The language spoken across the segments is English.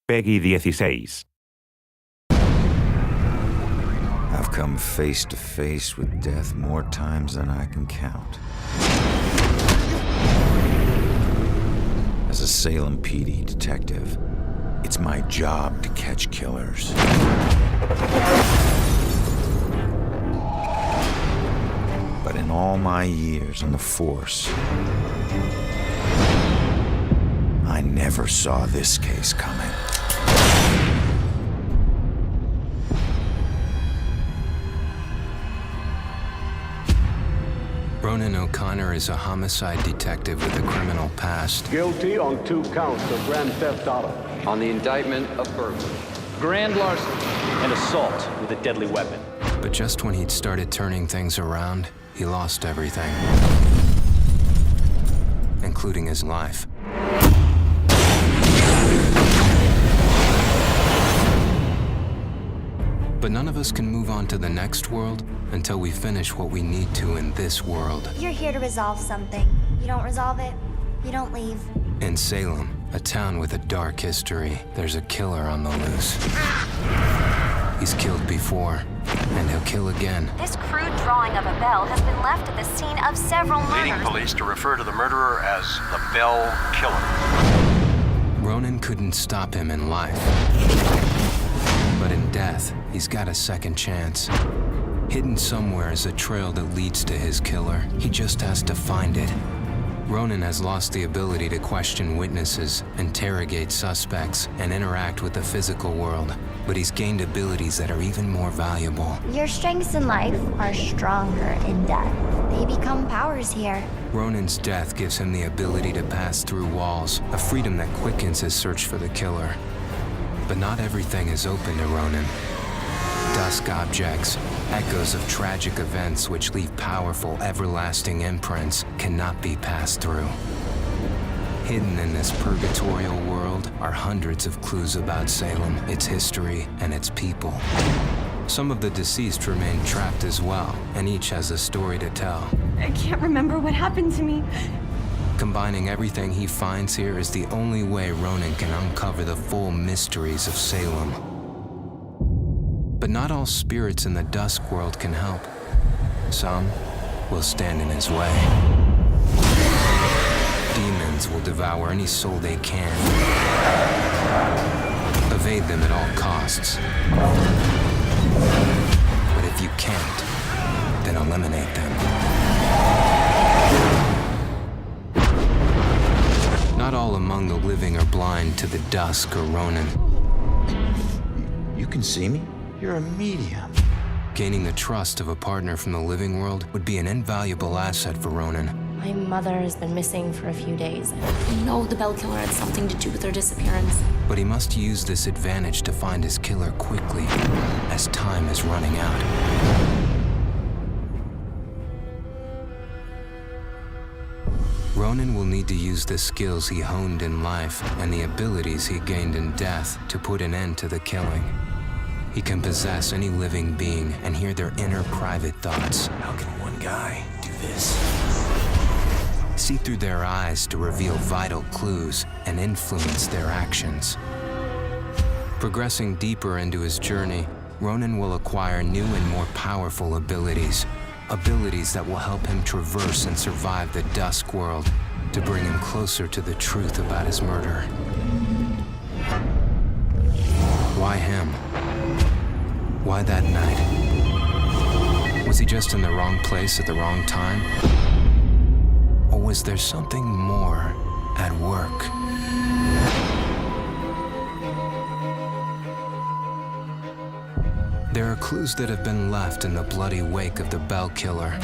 Peggy 16. I've come face to face with death more times than I can count. As a Salem PD detective, it's my job to catch killers. But in all my years on the force, I never saw this case coming. Ronan O'Connor is a homicide detective with a criminal past. Guilty on 2 counts of grand theft auto. On the indictment of burglary, grand larceny, and assault with a deadly weapon. But just when he'd started turning things around, he lost everything, including his life. But none of us can move on to the next world until we finish what we need to in this world. You're here to resolve something. You don't resolve it, you don't leave. In Salem, a town with a dark history, there's a killer on the loose. He's killed before, and he'll kill again. This crude drawing of a bell has been left at the scene of several murders. Leading police to refer to the murderer as the Bell Killer. Ronan couldn't stop him in life. But in death, he's got a second chance. Hidden somewhere is a trail that leads to his killer. He just has to find it. Ronan has lost the ability to question witnesses, interrogate suspects, and interact with the physical world. But he's gained abilities that are even more valuable. Your strengths in life are stronger in death. They become powers here. Ronan's death gives him the ability to pass through walls, a freedom that quickens his search for the killer. But not everything is open to Ronan. Dusk objects, echoes of tragic events which leave powerful, everlasting imprints, cannot be passed through. Hidden in this purgatorial world are hundreds of clues about Salem, its history, and its people. Some of the deceased remain trapped as well, and each has a story to tell. I can't remember what happened to me. Combining everything he finds here is the only way Ronan can uncover the full mysteries of Salem. But not all spirits in the dusk world can help. Some will stand in his way. Demons will devour any soul they can. Evade them at all costs. But if you can't, then eliminate them. Not all among the living are blind to the dusk or Ronan. You can see me? You're a medium. Gaining the trust of a partner from the living world would be an invaluable asset for Ronan. My mother has been missing for a few days. I know the Bell Killer had something to do with her disappearance. But he must use this advantage to find his killer quickly, as time is running out. Ronan will need to use the skills he honed in life and the abilities he gained in death to put an end to the killing. He can possess any living being and hear their inner private thoughts. How can one guy do this? See through their eyes to reveal vital clues and influence their actions. Progressing deeper into his journey, Ronan will acquire new and more powerful abilities. Abilities that will help him traverse and survive the dusk world to bring him closer to the truth about his murder. Why him? Why that night? Was he just in the wrong place at the wrong time? Or was there something more at work? There are clues that have been left in the bloody wake of the Bell Killer.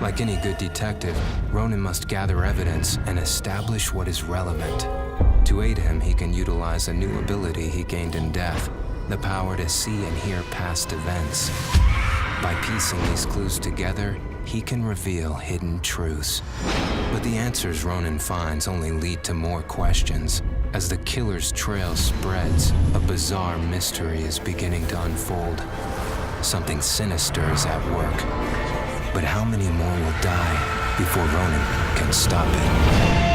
Like any good detective, Ronan must gather evidence and establish what is relevant. To aid him, he can utilize a new ability he gained in death, the power to see and hear past events. By piecing these clues together, he can reveal hidden truths. But the answers Ronan finds only lead to more questions. As the killer's trail spreads, a bizarre mystery is beginning to unfold. Something sinister is at work. But how many more will die before Ronan can stop it?